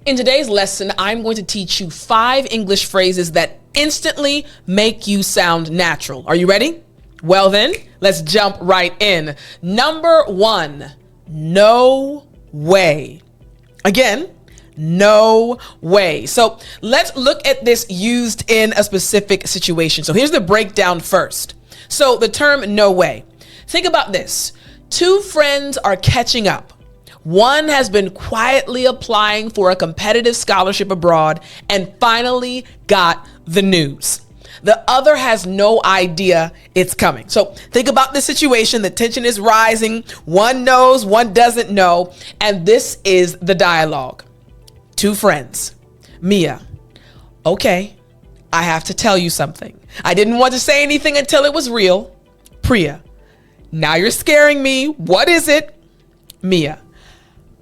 In today's lesson, I'm going to teach you 5 English phrases that instantly make you sound natural. Are you ready? Well then, let's jump right in. Number 1, no way. Again, no way. So let's look at this used in a specific situation. So here's the breakdown first. So the term no way. Think about this. 2 friends are catching up. One has been quietly applying for a competitive scholarship abroad and finally got the news. The other has no idea it's coming. So think about this situation. The tension is rising. One knows, one doesn't know. And this is the dialogue. 2 friends. Mia. Okay, I have to tell you something. I didn't want to say anything until it was real. Priya. Now you're scaring me. What is it? Mia.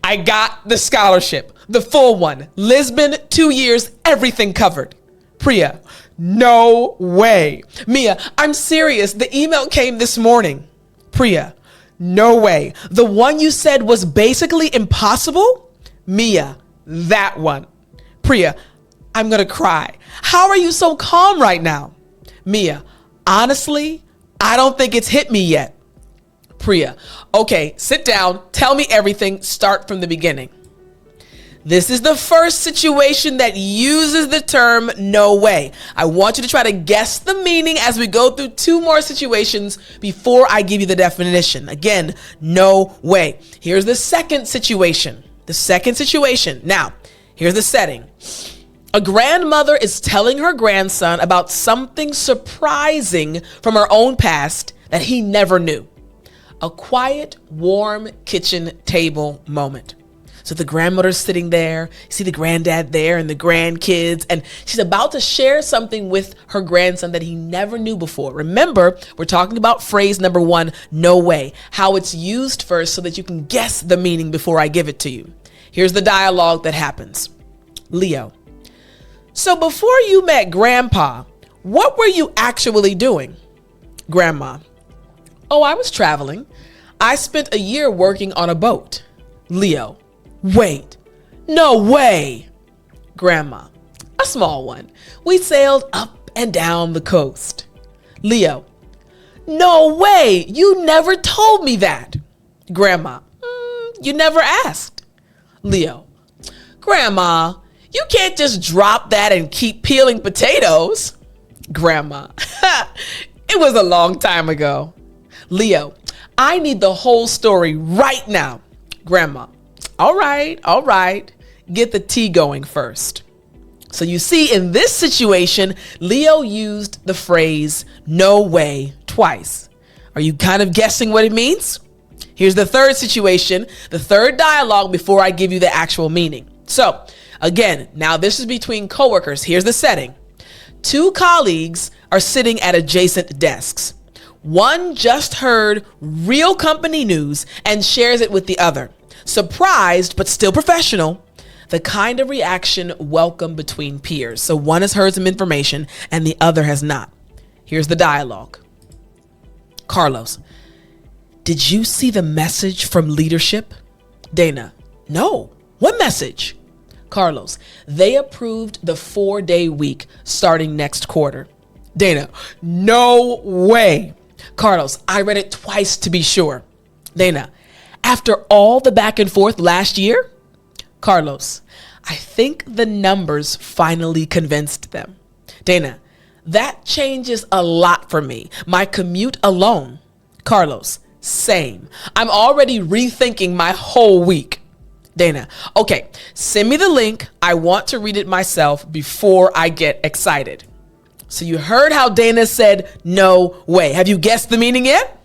I got the scholarship, the full one. Lisbon, 2 years, everything covered. Priya. No way. Mia. I'm serious. The email came this morning. Priya. No way. The one you said was basically impossible? Mia. That one. Priya. I'm gonna cry. How are you so calm right now? Mia. Honestly, I don't think it's hit me yet. Priya. Okay, sit down. Tell me everything. Start from the beginning. This is the first situation that uses the term no way. I want you to try to guess the meaning as we go through 2 more situations before I give you the definition. Again, no way. Here's the second situation. Now, here's the setting. A grandmother is telling her grandson about something surprising from her own past that he never knew. A quiet, warm kitchen table moment. So the grandmother's sitting there, you see the granddad there and the grandkids, and she's about to share something with her grandson that he never knew before. Remember, we're talking about phrase number 1, no way, how it's used first so that you can guess the meaning before I give it to you. Here's the dialogue that happens. Leo. So before you met Grandpa, what were you actually doing? Grandma. Oh, I was traveling. I spent a year working on a boat. Leo. Wait. No way. Grandma. A small one. We sailed up and down the coast. Leo. No way. You never told me that. Grandma. You never asked. Leo. Grandma, you can't just drop that and keep peeling potatoes. Grandma. It was a long time ago. Leo. I need the whole story right now. Grandma. All right. Get the tea going first. So you see, in this situation, Leo used the phrase no way twice. Are you kind of guessing what it means? Here's the third situation, the third dialogue before I give you the actual meaning. So again, now this is between coworkers. Here's the setting. 2 colleagues are sitting at adjacent desks. One just heard real company news and shares it with the other. Surprised, but still professional. The kind of reaction welcome between peers. So one has heard some information and the other has not. Here's the dialogue. Carlos. Did you see the message from leadership? Dana. No. What message? Carlos. They approved the 4-day week starting next quarter. Dana. No way. Carlos. I read it twice to be sure. Dana. After all the back and forth last year? Carlos. I think the numbers finally convinced them. Dana. That changes a lot for me. My commute alone. Carlos. Same. I'm already rethinking my whole week. Dana. Okay, send me the link. I want to read it myself before I get excited. So you heard how Dana said no way. Have you guessed the meaning yet?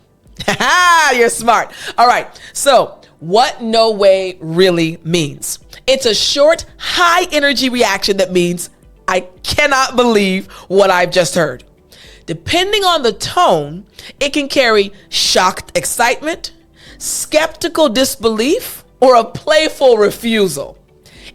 You're smart. All right. So what no way really means? It's a short, high energy reaction that means I cannot believe what I've just heard. Depending on the tone, it can carry shocked excitement, skeptical disbelief, or a playful refusal.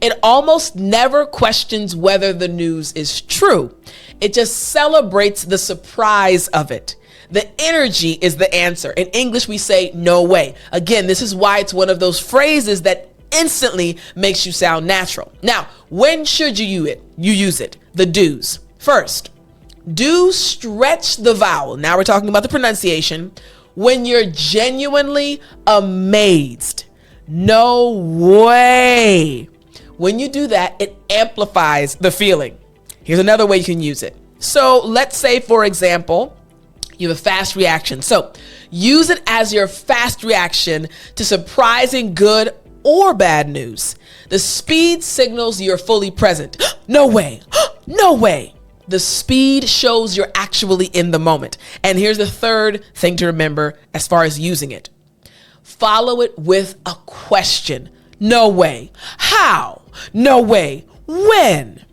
It almost never questions whether the news is true. It just celebrates the surprise of it. The energy is the answer. In English, we say no way. Again, this is why it's one of those phrases that instantly makes you sound natural. Now, when should you use it? The do's. First, do stretch the vowel. Now we're talking about the pronunciation. When you're genuinely amazed. No way. When you do that, it amplifies the feeling. Here's another way you can use it. So let's say, for example, you have a fast reaction. So use it as your fast reaction to surprising good or bad news. The speed signals you're fully present. No way. No way. The speed shows you're actually in the moment. And here's the third thing to remember as far as using it. Follow it with a question. No way. How? No way. When?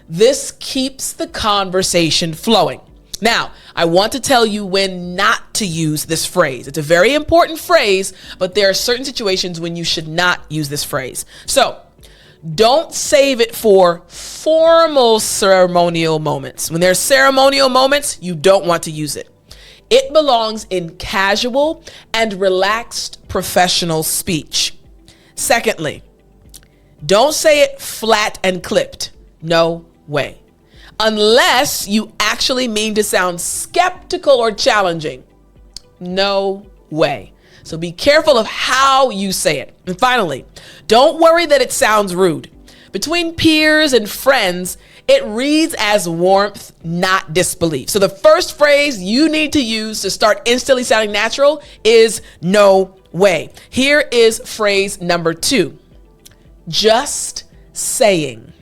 This keeps the conversation flowing. Now, I want to tell you when not to use this phrase. It's a very important phrase, but there are certain situations when you should not use this phrase. So, don't save it for formal ceremonial moments. When there's ceremonial moments, you don't want to use it. It belongs in casual and relaxed professional speech. Secondly, don't say it flat and clipped. No way. Unless you actually mean to sound skeptical or challenging. No way. So be careful of how you say it. And finally, don't worry that it sounds rude. Between peers and friends, it reads as warmth, not disbelief. So the first phrase you need to use to start instantly sounding natural is no way. Here is phrase number 2. Just saying.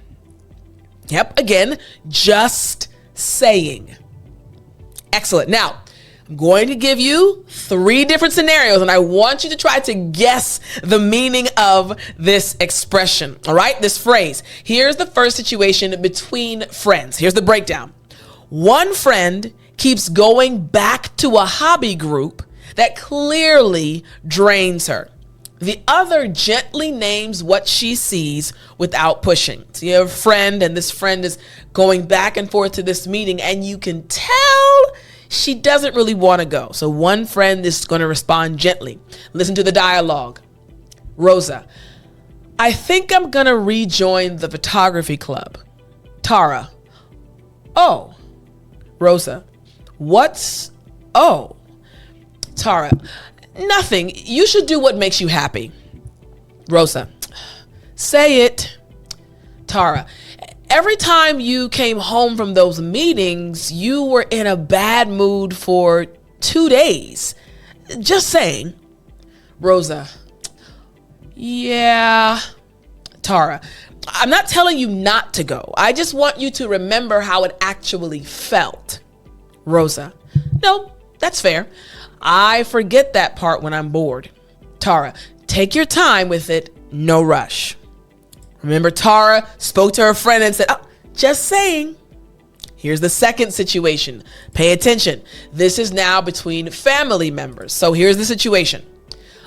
Yep, again, just saying. Excellent. Now, I'm going to give you 3 different scenarios, and I want you to try to guess the meaning of this expression. All right, this phrase. Here's the first situation between friends. Here's the breakdown. One friend keeps going back to a hobby group that clearly drains her. The other gently names what she sees without pushing. So you have a friend, and this friend is going back and forth to this meeting, and you can tell she doesn't really want to go. So one friend is going to respond gently. Listen to the dialogue. Rosa, I think I'm going to rejoin the photography club. Tara, oh. Rosa, what's oh? Tara, nothing. You should do what makes you happy. Rosa, say it. Tara, every time you came home from those meetings, you were in a bad mood for 2 days. Just saying. Rosa, yeah. Tara, I'm not telling you not to go. I just want you to remember how it actually felt. Rosa, no, that's fair. I forget that part when I'm bored. Tara, take your time with it. No rush. Remember, Tara spoke to her friend and said, oh, just saying. Here's the second situation. Pay attention. This is now between family members. So here's the situation.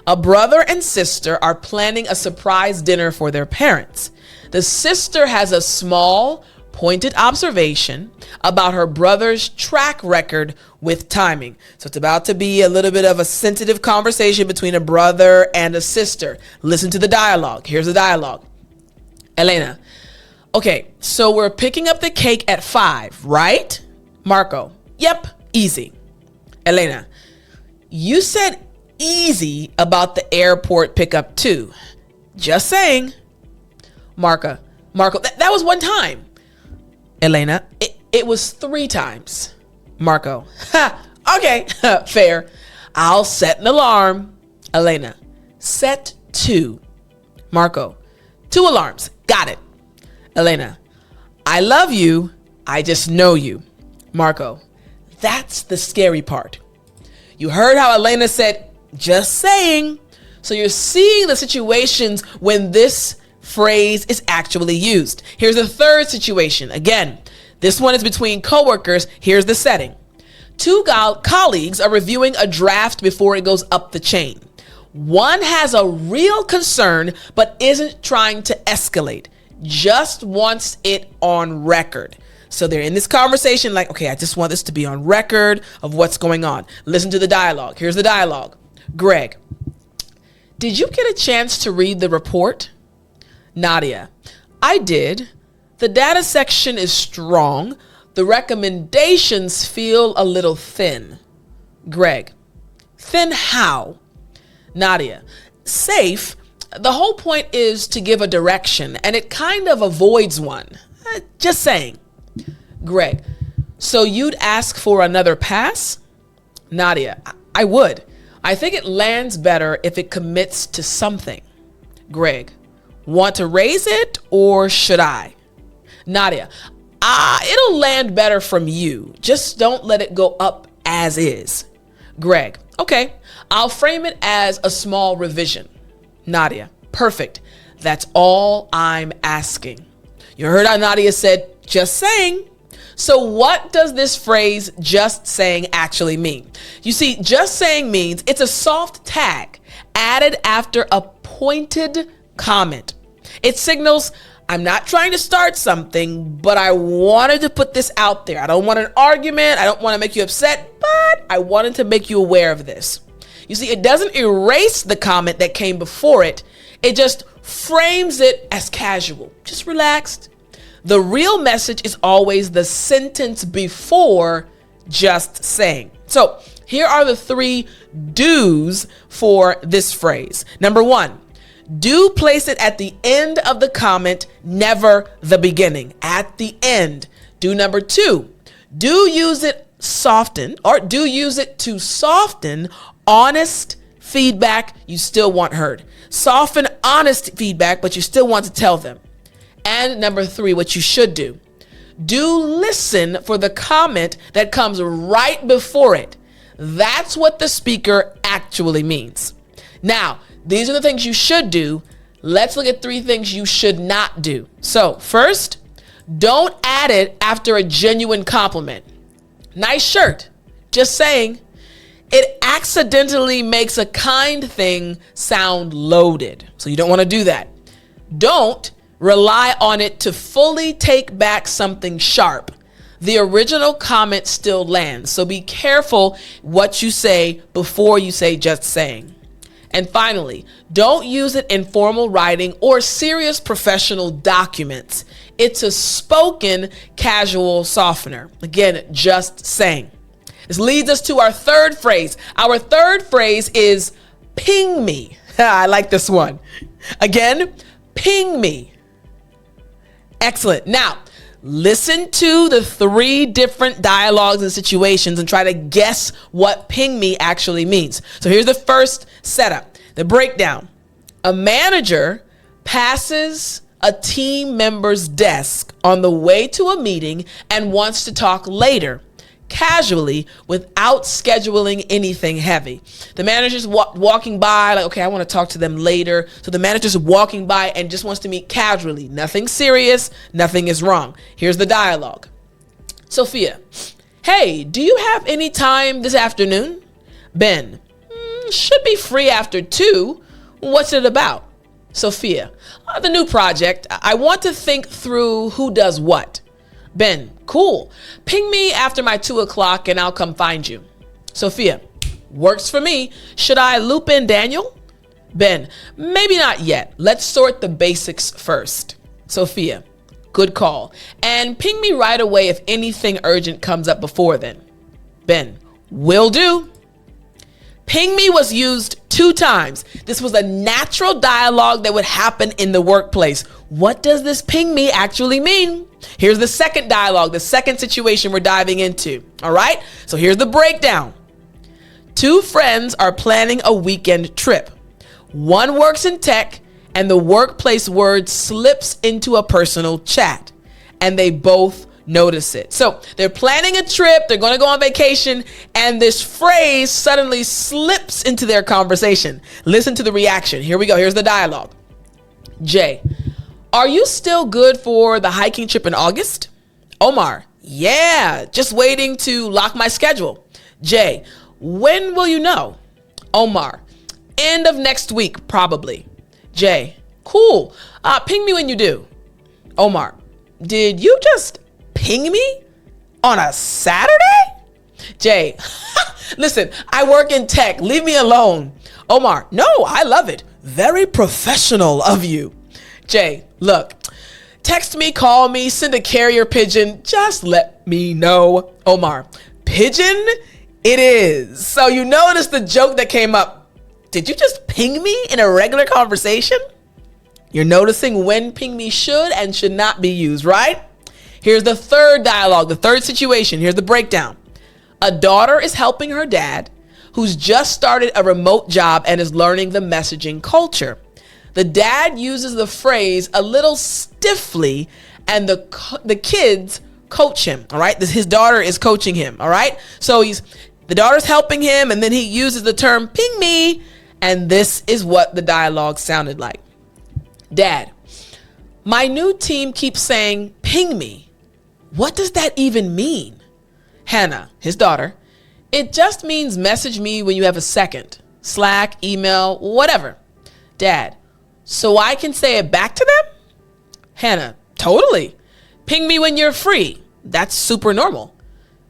A brother and sister are planning a surprise dinner for their parents. The sister has a small, pointed observation about her brother's track record with timing. So it's about to be a little bit of a sensitive conversation between a brother and a sister. Listen to the dialogue. Here's the dialogue. Elena, okay, so we're picking up the cake at 5, right? Marco, yep, easy. Elena, you said easy about the airport pickup too. Just saying. Marco, that was 1 time. Elena, it was 3 times. Marco, okay, fair. I'll set an alarm. Elena, set 2. Marco, 2 alarms. Got it. Elena, I love you. I just know you. Marco, that's the scary part. You heard how Elena said, just saying. So you're seeing the situations when this phrase is actually used. Here's the third situation. Again, this one is between coworkers. Here's the setting. 2 colleagues are reviewing a draft before it goes up the chain. One has a real concern, but isn't trying to escalate, just wants it on record. So they're in this conversation like, okay, I just want this to be on record of what's going on. Listen to the dialogue. Here's the dialogue. Greg, did you get a chance to read the report? Nadia, I did. The data section is strong. The recommendations feel a little thin. Greg, thin how? Nadia, safe. The whole point is to give a direction, and it kind of avoids one. Just saying. Greg, so you'd ask for another pass? Nadia, I would. I think it lands better if it commits to something. Greg, want to raise it or should I? Nadia, it'll land better from you. Just don't let it go up as is. Greg, okay, I'll frame it as a small revision. Nadia, perfect. That's all I'm asking. You heard how Nadia said, just saying. So what does this phrase just saying actually mean? You see, just saying means it's a soft tag added after a pointed comment. It signals, I'm not trying to start something, but I wanted to put this out there. I don't want an argument. I don't want to make you upset, but I wanted to make you aware of this. You see, it doesn't erase the comment that came before it. It just frames it as casual, just relaxed. The real message is always the sentence before just saying. So here are the 3 do's for this phrase. Number 1, do place it at the end of the comment, never the beginning. At the end. Do number 2, do use it to soften honest feedback you still want heard. Soften honest feedback, but you still want to tell them. And number 3, what you should do listen for the comment that comes right before it. That's what the speaker actually means. Now, these are the things you should do. Let's look at 3 things you should not do. So first, don't add it after a genuine compliment. Nice shirt. Just saying. It accidentally makes a kind thing sound loaded. So you don't want to do that. Don't rely on it to fully take back something sharp. The original comment still lands. So be careful what you say before you say just saying. And finally, don't use it in formal writing or serious professional documents. It's a spoken casual softener. Again, just saying. This leads us to our 3rd phrase. Our 3rd phrase is ping me. I like this one. Again, ping me. Excellent. Now, listen to the 3 different dialogues and situations and try to guess what ping me actually means. So here's the first setup, the breakdown. A manager passes a team member's desk on the way to a meeting and wants to talk later, casually, without scheduling anything heavy. The manager's walking by, like, okay, I want to talk to them later. So the manager's walking by and just wants to meet casually. Nothing serious, nothing is wrong. Here's the dialogue. Sophia, hey, do you have any time this afternoon? Ben, should be free after 2. What's it about? Sophia, the new project. I want to think through who does what. Ben, cool. Ping me after my 2 o'clock and I'll come find you. Sophia, works for me. Should I loop in Daniel? Ben, maybe not yet. Let's sort the basics first. Sophia, good call. And ping me right away if anything urgent comes up before then. Ben, will do. Ping me was used 2 times. This was a natural dialogue that would happen in the workplace. What does this ping me actually mean? Here's the second dialogue, the second situation we're diving into. All right, so here's the breakdown. 2 friends are planning a weekend trip. One works in tech and the workplace word slips into a personal chat and they both notice it. So they're planning a trip, they're going to go on vacation, and this phrase suddenly slips into their conversation. Listen to the reaction. Here we go. Here's the dialogue. Jay, are you still good for the hiking trip in August? Omar, yeah, just waiting to lock my schedule. Jay, when will you know? Omar, end of next week, probably. Jay, cool. Ping me when you do. Omar, did you just ping me on a Saturday? Jay, listen, I work in tech. Leave me alone. Omar, no, I love it. Very professional of you. Jay, Look, text me, call me, send a carrier pigeon. Just let me know. Omar, pigeon it is. So you notice the joke that came up. Did you just ping me in a regular conversation? You're noticing when ping me should and should not be used, right? Here's the third dialogue, the third situation. Here's the breakdown. A daughter is helping her dad, who's just started a remote job and is learning the messaging culture. The dad uses the phrase a little stiffly, and the kids coach him, all right? His daughter is coaching him, all right? So the daughter's helping him, and then he uses the term ping me, and this is what the dialogue sounded like. Dad, my new team keeps saying ping me. What does that even mean? Hannah, his daughter, it just means message me when you have a second. Slack, email, whatever. Dad, so I can say it back to them? Hannah, totally. Ping me when you're free. That's super normal.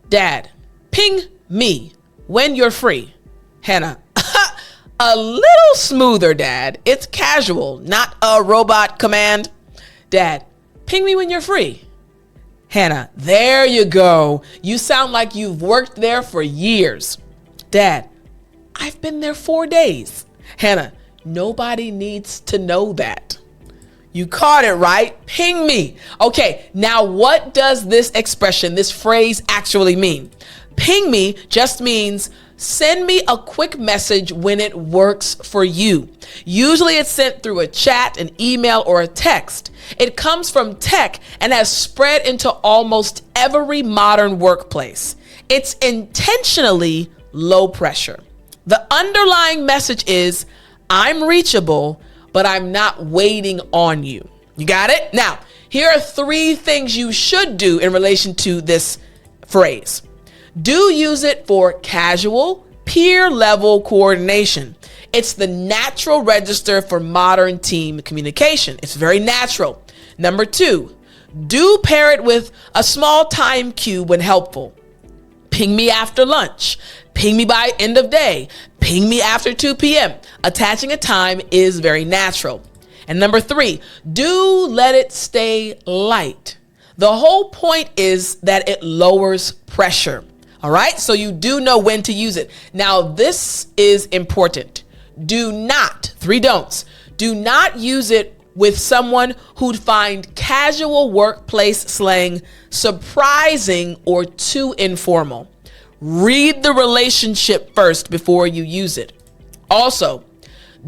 Dad, ping me when you're free. Hannah, a little smoother, Dad. It's casual, not a robot command. Dad, ping me when you're free. Hannah, there you go. You sound like you've worked there for years. Dad, I've been there 4 days. Hannah, nobody needs to know that. You caught it, right? Ping me. Okay, now what does this expression, this phrase actually mean? Ping me just means send me a quick message when it works for you. Usually it's sent through a chat, an email, or a text. It comes from tech and has spread into almost every modern workplace. It's intentionally low pressure. The underlying message is, I'm reachable, but I'm not waiting on you. You got it? Now, here are 3 things you should do in relation to this phrase. Do use it for casual, peer-level coordination. It's the natural register for modern team communication. It's very natural. Number 2, do pair it with a small time cue when helpful. Ping me after lunch. Ping me by end of day. Ping me after 2 p.m. Attaching a time is very natural. And number 3, do let it stay light. The whole point is that it lowers pressure. All right, so you do know when to use it. Now, this is important. Do not, 3 don'ts, do not use it with someone who'd find casual workplace slang surprising or too informal. Read the relationship first before you use it. Also,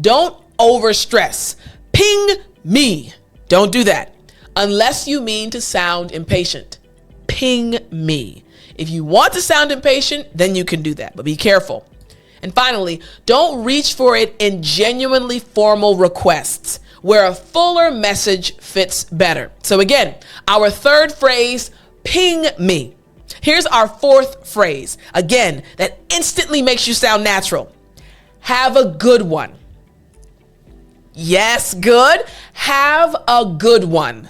don't overstress. Ping me. Don't do that unless you mean to sound impatient. Ping me. If you want to sound impatient, then you can do that, but be careful. And finally, don't reach for it in genuinely formal requests where a fuller message fits better. So again, our third phrase, ping me. Here's our 4th phrase, again, that instantly makes you sound natural. Have a good one. Yes, good. Have a good one.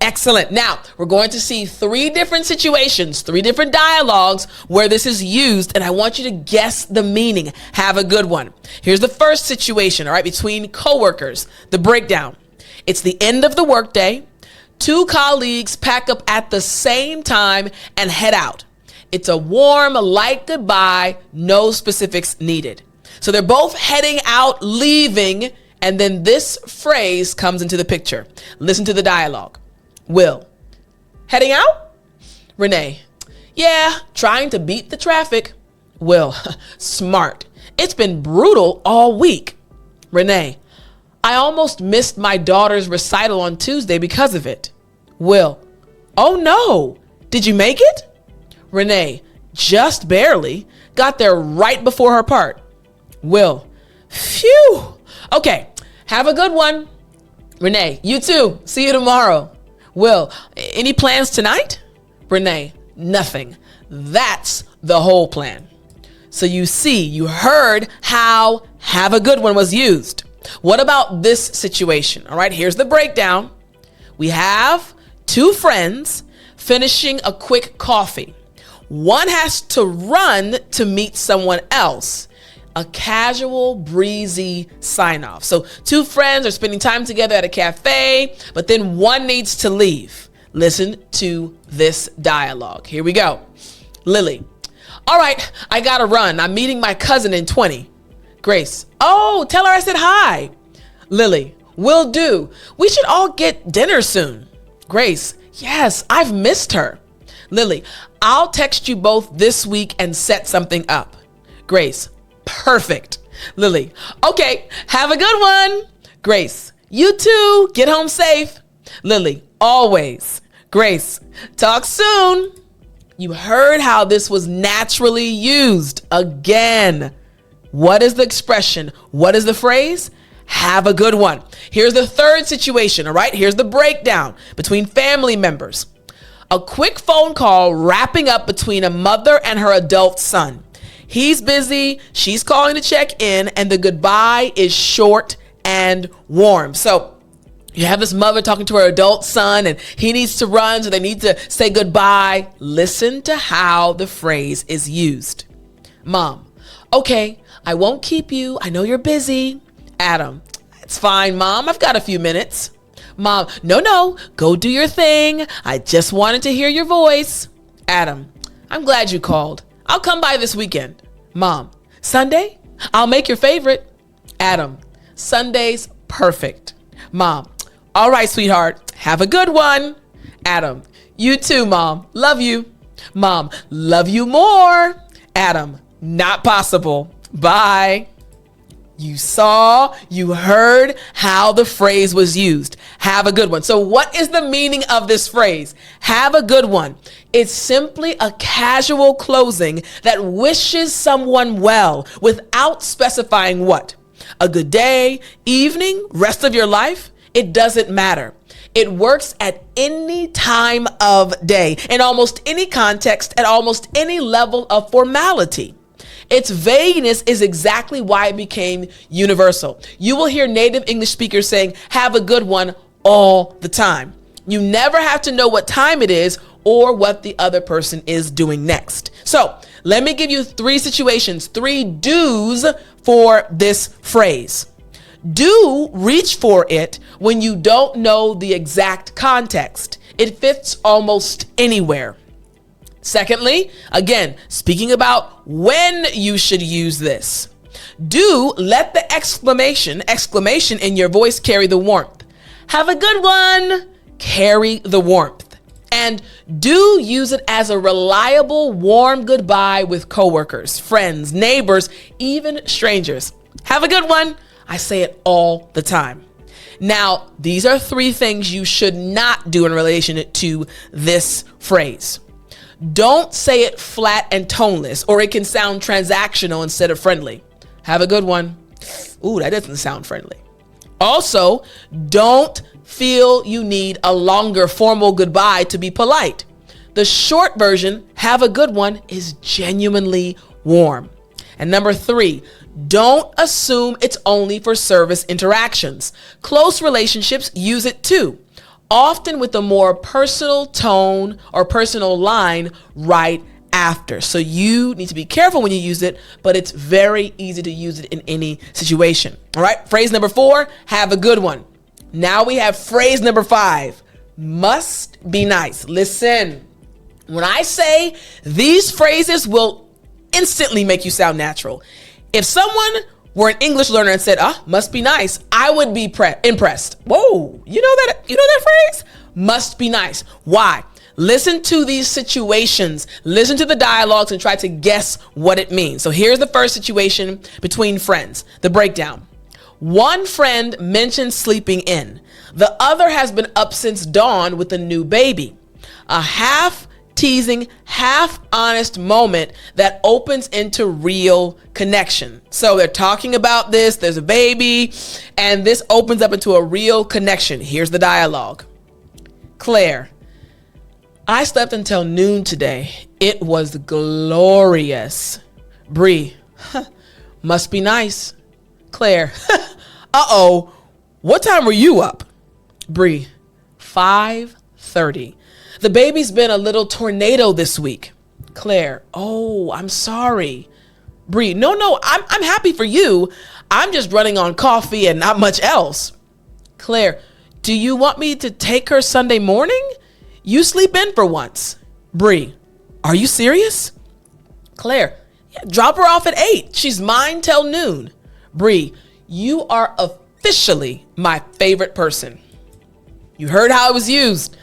Excellent. Now, we're going to see 3 different situations, 3 different dialogues where this is used, and I want you to guess the meaning. Have a good one. Here's the first situation, all right, between coworkers, the breakdown. It's the end of the workday. 2 colleagues pack up at the same time and head out. It's a warm, light goodbye, no specifics needed. So they're both heading out, leaving, and then this phrase comes into the picture. Listen to the dialogue. Will, heading out? Renee, yeah, trying to beat the traffic. Will, smart. It's been brutal all week. Renee, I almost missed my daughter's recital on Tuesday because of it. Will, oh no, did you make it? Renee, just barely. Got there right before her part. Will, phew. Okay, have a good one. Renee, you too. See you tomorrow. Will, any plans tonight? Renee, nothing. That's the whole plan. So you see, you heard how have a good one was used. What about this situation? All right, here's the breakdown. We have 2 friends finishing a quick coffee. One has to run to meet someone else. a casual, breezy sign off. So two friends are spending time together at a cafe, but then one needs to leave. Listen to this dialogue. Here we go. Lily. All right, I gotta run. I'm meeting my cousin in 20. Grace. Oh, tell her I said hi. Lily. Will do. We should all get dinner soon. Grace. Yes, I've missed her. Lily. I'll text you both this week and set something up. Grace. Perfect. Lily. Okay, have a good one. Grace. You too. Get home safe. Lily. Always. Grace. Talk soon. You heard how this was naturally used. Again, what is the expression? What is the phrase? Have a good one. Here's the third situation, all right? Here's the breakdown between family members. A quick phone call wrapping up between a mother and her adult son. He's busy, she's calling to check in, and the goodbye is short and warm. So you have this mother talking to her adult son and he needs to run, so they need to say goodbye. Listen to how the phrase is used. Mom. Okay, I won't keep you. I know you're busy. Adam. It's fine, Mom. I've got a few minutes. Mom. No, go do your thing. I just wanted to hear your voice. Adam. I'm glad you called. I'll come by this weekend. Mom. Sunday? I'll make your favorite. Adam. Sunday's perfect. Mom. All right, sweetheart. Have a good one. Adam. You too, Mom. Love you. Mom. Love you more. Adam. Not possible. Bye. You saw, you heard how the phrase was used. Have a good one. So what is the meaning of this phrase? Have a good one. It's simply a casual closing that wishes someone well without specifying what. A good day, evening, rest of your life. It doesn't matter. It works at any time of day, in almost any context, at almost any level of formality. Its vagueness is exactly why it became universal. You will hear native English speakers saying, have a good one all the time. You never have to know what time it is or what the other person is doing next. So let me give you three situations, three do's for this phrase. Do reach for it when you don't know the exact context. It fits almost anywhere. Secondly, again, speaking about when you should use this. Do let the exclamation in your voice carry the warmth. Have a good one. Carry the warmth. And do use it as a reliable, warm goodbye with coworkers, friends, neighbors, even strangers. Have a good one. I say it all the time. Now, these are three things you should not do in relation to this phrase. Don't say it flat and toneless, or it can sound transactional instead of friendly. Have a good one. Ooh, that doesn't sound friendly. Also, don't feel you need a longer formal goodbye to be polite. The short version, have a good one, is genuinely warm. And number three, don't assume it's only for service interactions. Close relationships use it too, often with a more personal tone or personal line right after. So you need to be careful when you use it, but it's very easy to use it in any situation. All right, phrase number 4, have a good one. Now we have phrase number 5, must be nice. Listen, when I say these phrases will instantly make you sound natural. If someone were an English learner and said, must be nice, I would be impressed. Whoa, you know that phrase? Must be nice. Why? Listen to these situations, listen to the dialogues and try to guess what it means. So here's the first situation between friends, the breakdown. One friend mentioned sleeping in. The other has been up since dawn with a new baby. A half teasing, half honest moment that opens into real connection. So they're talking about this, there's a baby, and this opens up into a real connection. Here's the dialogue. Claire, I slept until noon today. It was glorious. Bree, must be nice. Claire, what time were you up? Bree, 5:30. The baby's been a little tornado this week. Claire, I'm sorry. Bree, no, I'm happy for you. I'm just running on coffee and not much else. Claire, do you want me to take her Sunday morning? You sleep in for once. Bree, are you serious? Claire, yeah, drop her off at 8. She's mine till noon. Bree, you are officially my favorite person. You heard how it was used.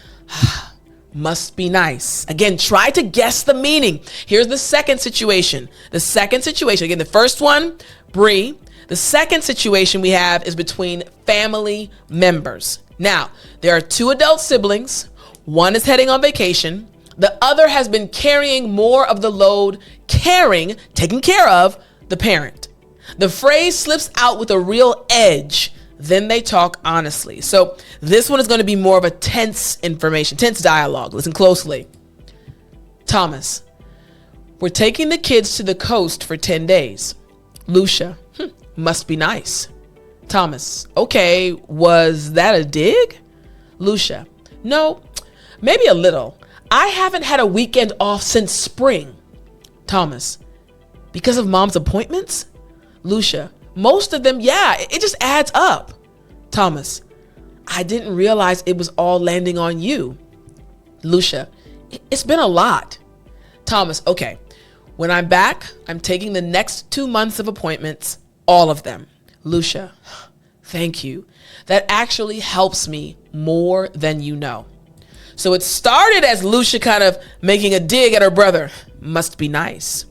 Must be nice. Again, try to guess the meaning. Here's the second situation. Again, the first one, Bree. The second situation we have is between family members. Now, there are 2 adult siblings. One is heading on vacation. The other has been carrying more of the load, taking care of the parent. The phrase slips out with a real edge. Then they talk honestly. So this one is going to be more of a tense dialogue. Listen closely. Thomas, we're taking the kids to the coast for 10 days. Lucia, must be nice. Thomas, okay, was that a dig? Lucia, no, maybe a little. I haven't had a weekend off since spring. Thomas, because of mom's appointments? Lucia, most of them, yeah, it just adds up. Thomas, I didn't realize it was all landing on you. Lucia, it's been a lot. Thomas, okay, when I'm back, I'm taking the next 2 months of appointments, all of them. Lucia, thank you. That actually helps me more than you know. So it started as Lucia kind of making a dig at her brother. Must be nice.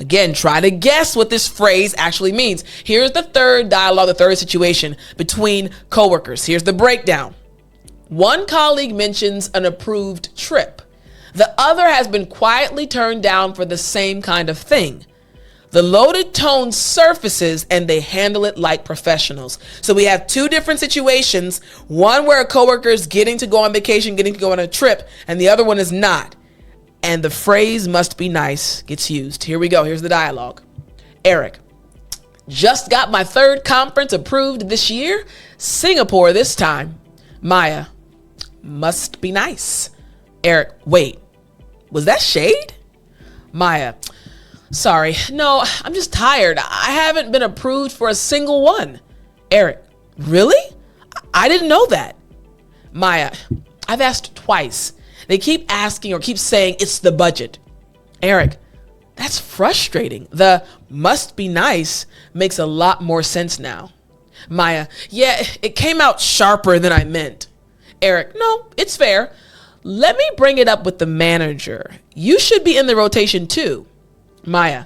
Again, try to guess what this phrase actually means. Here's the third dialogue, the third situation between coworkers. Here's the breakdown. One colleague mentions an approved trip. The other has been quietly turned down for the same kind of thing. The loaded tone surfaces and they handle it like professionals. So we have 2 different situations. One where a coworker is getting to go on vacation, getting to go on a trip, and the other one is not. And the phrase must be nice gets used. Here we go. Here's the dialogue. Eric, just got my 3rd conference approved this year. Singapore this time. Maya, must be nice. Eric, wait, was that shade? Maya, sorry, no, I'm just tired. I haven't been approved for a single one. Eric, really? I didn't know that. Maya, I've asked twice. They keep asking or keep saying it's the budget. Eric, that's frustrating. The must be nice makes a lot more sense now. Maya, yeah, it came out sharper than I meant. Eric, no, it's fair. Let me bring it up with the manager. You should be in the rotation too. Maya,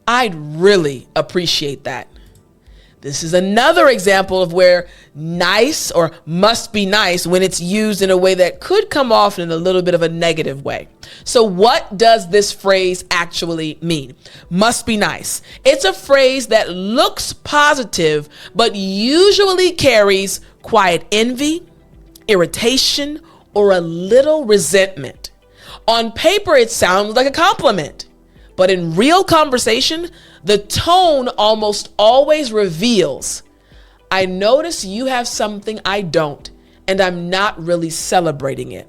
I'd really appreciate that. This is another example of where nice or must be nice when it's used in a way that could come off in a little bit of a negative way. So what does this phrase actually mean? Must be nice. It's a phrase that looks positive, but usually carries quiet envy, irritation, or a little resentment. On paper, it sounds like a compliment, but in real conversation, the tone almost always reveals, I notice you have something I don't, and I'm not really celebrating it.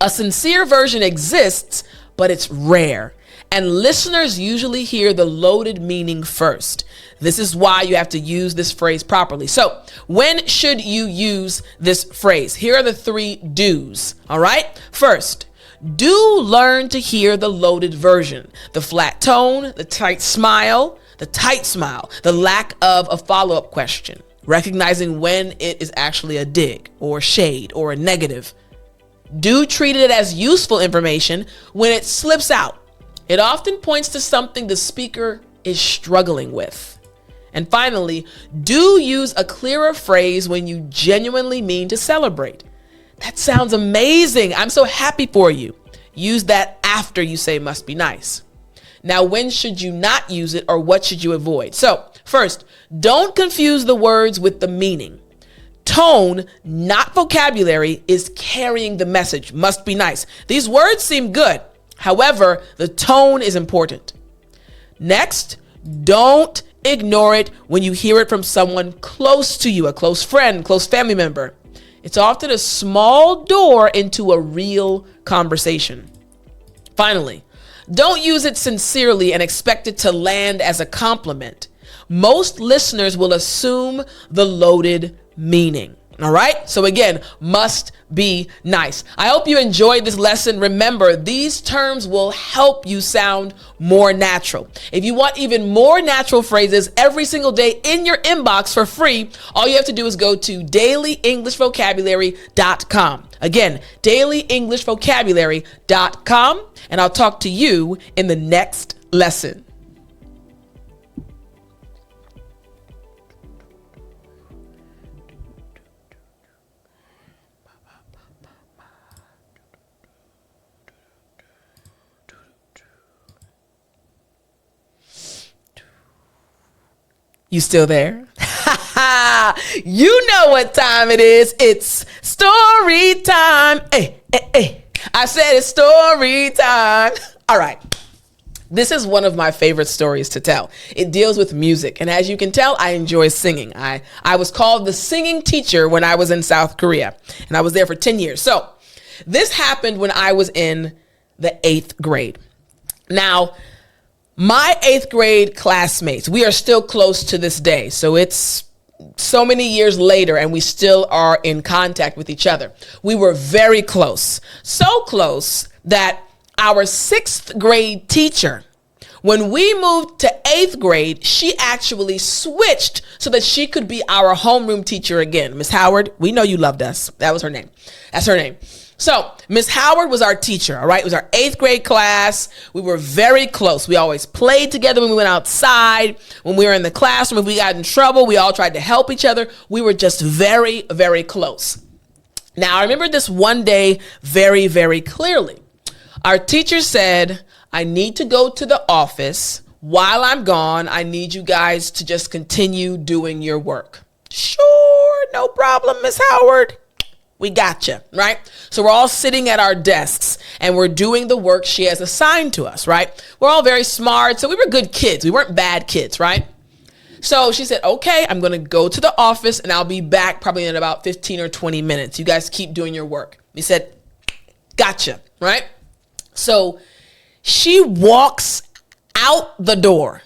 A sincere version exists, but it's rare, and listeners usually hear the loaded meaning first. This is why you have to use this phrase properly. So when should you use this phrase? Here are the 3 do's, all right? First, do learn to hear the loaded version. The flat tone, the tight smile, the lack of a follow-up question, recognizing when it is actually a dig or shade or a negative. Do treat it as useful information when it slips out. It often points to something the speaker is struggling with. And finally, do use a clearer phrase when you genuinely mean to celebrate. That sounds amazing. I'm so happy for you. Use that after you say must be nice. Now, when should you not use it or what should you avoid? So first, don't confuse the words with the meaning. Tone, not vocabulary, is carrying the message. Must be nice. These words seem good. However, the tone is important. Next, don't ignore it when you hear it from someone close to you, a close friend, close family member. It's often a small door into a real conversation. Finally, Don't use it sincerely and expect it to land as a compliment. Most listeners will assume the loaded meaning. All right. So again, must be nice. I hope you enjoyed this lesson. Remember, these terms will help you sound more natural. If you want even more natural phrases every single day in your inbox for free, all you have to do is go to dailyenglishvocabulary.com. Again, dailyenglishvocabulary.com. And I'll talk to you in the next lesson. You still there? You know what time it is. It's story time. Hey, hey, hey. I said it's story time. All right. This is one of my favorite stories to tell. It deals with music. And as you can tell, I enjoy singing. I was called the singing teacher when I was in South Korea. And I was there for 10 years. So this happened when I was in the 8th grade. Now, my 8th grade classmates, we are still close to this day. So it's so many years later and we still are in contact with each other. We were very close. So close that our 6th grade teacher, when we moved to 8th grade, she actually switched so that she could be our homeroom teacher again. Miss Howard, we know you loved us. That was her name. That's her name. So Miss Howard was our teacher, all right? It was our 8th grade class. We were very close. We always played together when we went outside. When we were in the classroom, if we got in trouble, we all tried to help each other. We were just very, very close. Now, I remember this one day very, very clearly. Our teacher said, I need to go to the office. While I'm gone, I need you guys to just continue doing your work. Sure, no problem, Miss Howard. We gotcha, right? So we're all sitting at our desks and we're doing the work she has assigned to us, right? We're all very smart. So we were good kids. We weren't bad kids, right? So she said, okay, I'm going to go to the office and I'll be back probably in about 15 or 20 minutes. You guys keep doing your work. We said, gotcha, right? So she walks out the door.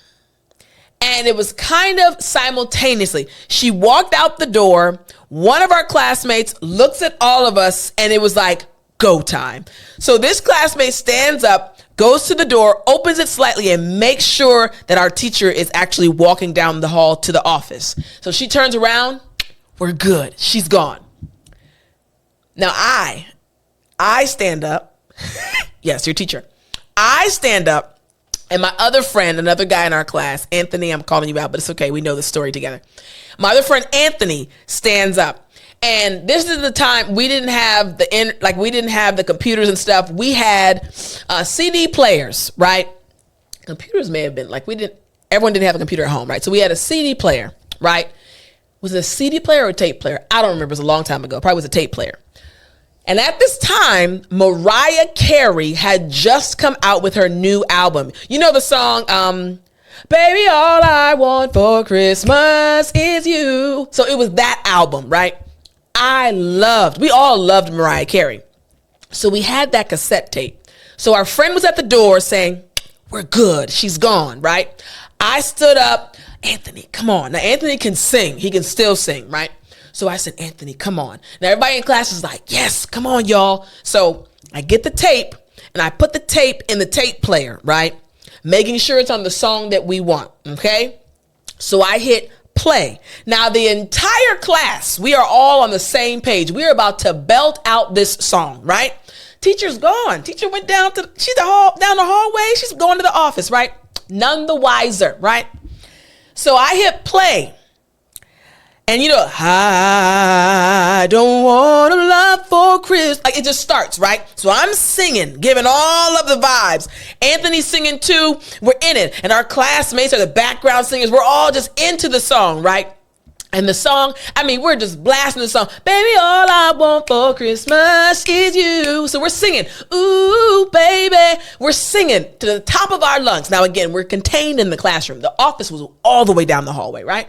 And it was kind of simultaneously. She walked out the door. One of our classmates looks at all of us and it was like, go time. So this classmate stands up, goes to the door, opens it slightly and makes sure that our teacher is actually walking down the hall to the office. So she turns around. We're good. She's gone. Now I stand up. Yes, your teacher. I stand up. And my other friend, another guy in our class, Anthony, I'm calling you out, but it's okay. We know the story together. My other friend, Anthony, stands up. And this is the time we didn't have the computers and stuff. We had CD players, right? Computers may have been everyone didn't have a computer at home, right? So we had a CD player, right? Was it a CD player or a tape player? I don't remember. It was a long time ago. Probably was a tape player. And at this time, Mariah Carey had just come out with her new album. You know the song, Baby, All I Want for Christmas Is You. So it was that album, right? We all loved Mariah Carey. So we had that cassette tape. So our friend was at the door saying, we're good. She's gone, right? I stood up. Anthony, come on. Now, Anthony can sing. He can still sing, right? So I said, Anthony, come on. Now, everybody in class is like, yes, come on, y'all. So I get the tape and I put the tape in the tape player, right? Making sure it's on the song that we want, okay? So I hit play. Now, the entire class, we are all on the same page. We are about to belt out this song, right? Teacher's gone. Teacher went down the hallway. She's going to the office, right? None the wiser, right? So I hit play. And you know, I don't want a love for Christmas. Like it just starts, right? So I'm singing, giving all of the vibes. Anthony's singing too. We're in it. And our classmates are the background singers. We're all just into the song, right? And the song, we're just blasting the song. Baby, all I want for Christmas is you. So we're singing, ooh, baby. We're singing to the top of our lungs. Now, again, we're contained in the classroom. The office was all the way down the hallway, right?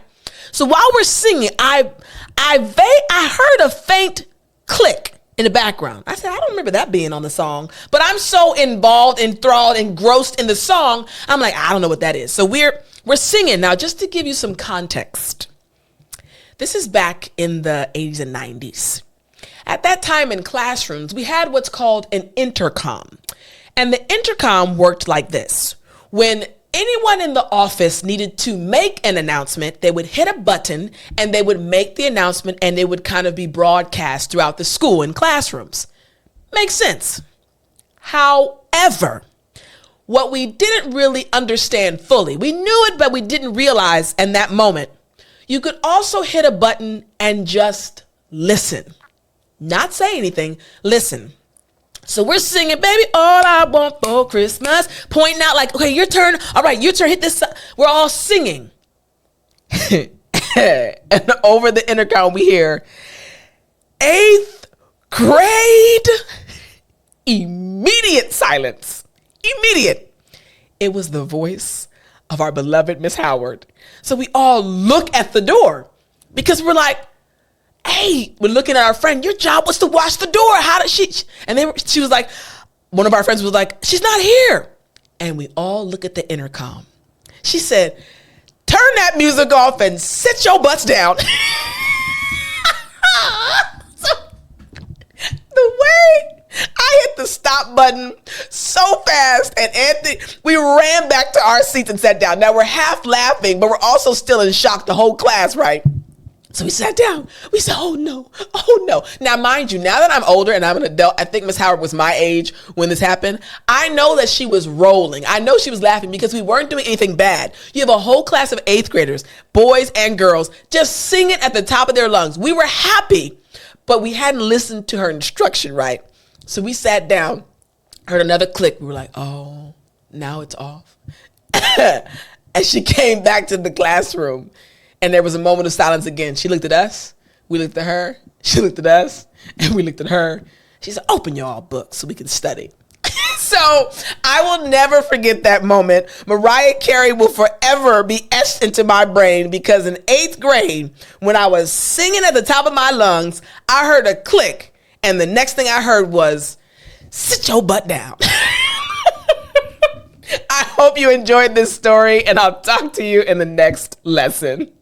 So while we're singing, I heard a faint click in the background. I said, I don't remember that being on the song, but I'm so involved, enthralled, engrossed in the song. I'm like, I don't know what that is. So we're singing. Now, just to give you some context, this is back in the 80s and 90s. At that time in classrooms, we had what's called an intercom. And the intercom worked like this. When anyone in the office needed to make an announcement, they would hit a button and they would make the announcement, and it would kind of be broadcast throughout the school in classrooms. Makes sense. However, what we didn't really understand fully, we knew it, but we didn't realize in that moment, you could also hit a button and just listen. Not say anything, listen. So we're singing, baby, all I want for Christmas, pointing out like, okay, your turn. All right, your turn, hit this. We're all singing. And over the intercom, we hear 8th grade. Immediate silence. Immediate. It was the voice of our beloved Miss Howard. So we all look at the door because we're like, hey, we're looking at our friend. Your job was to watch the door. How did she? And she was like, one of our friends was like, she's not here. And we all look at the intercom. She said, turn that music off and sit your butts down. So, the way I hit the stop button so fast, and Anthony, we ran back to our seats and sat down. Now we're half laughing, but we're also still in shock, the whole class, right? So we sat down. We said, oh no, oh no. Now, mind you, now that I'm older and I'm an adult, I think Miss Howard was my age when this happened. I know that she was rolling. I know she was laughing because we weren't doing anything bad. You have a whole class of 8th graders, boys and girls, just singing at the top of their lungs. We were happy, but we hadn't listened to her instruction right. So we sat down, heard another click. We were like, oh, now it's off. And she came back to the classroom. And there was a moment of silence again. She looked at us. We looked at her. She looked at us. And we looked at her. She said, open your all books so we can study. So I will never forget that moment. Mariah Carey will forever be etched into my brain because in 8th grade, when I was singing at the top of my lungs, I heard a click. And the next thing I heard was, sit your butt down. I hope you enjoyed this story, and I'll talk to you in the next lesson.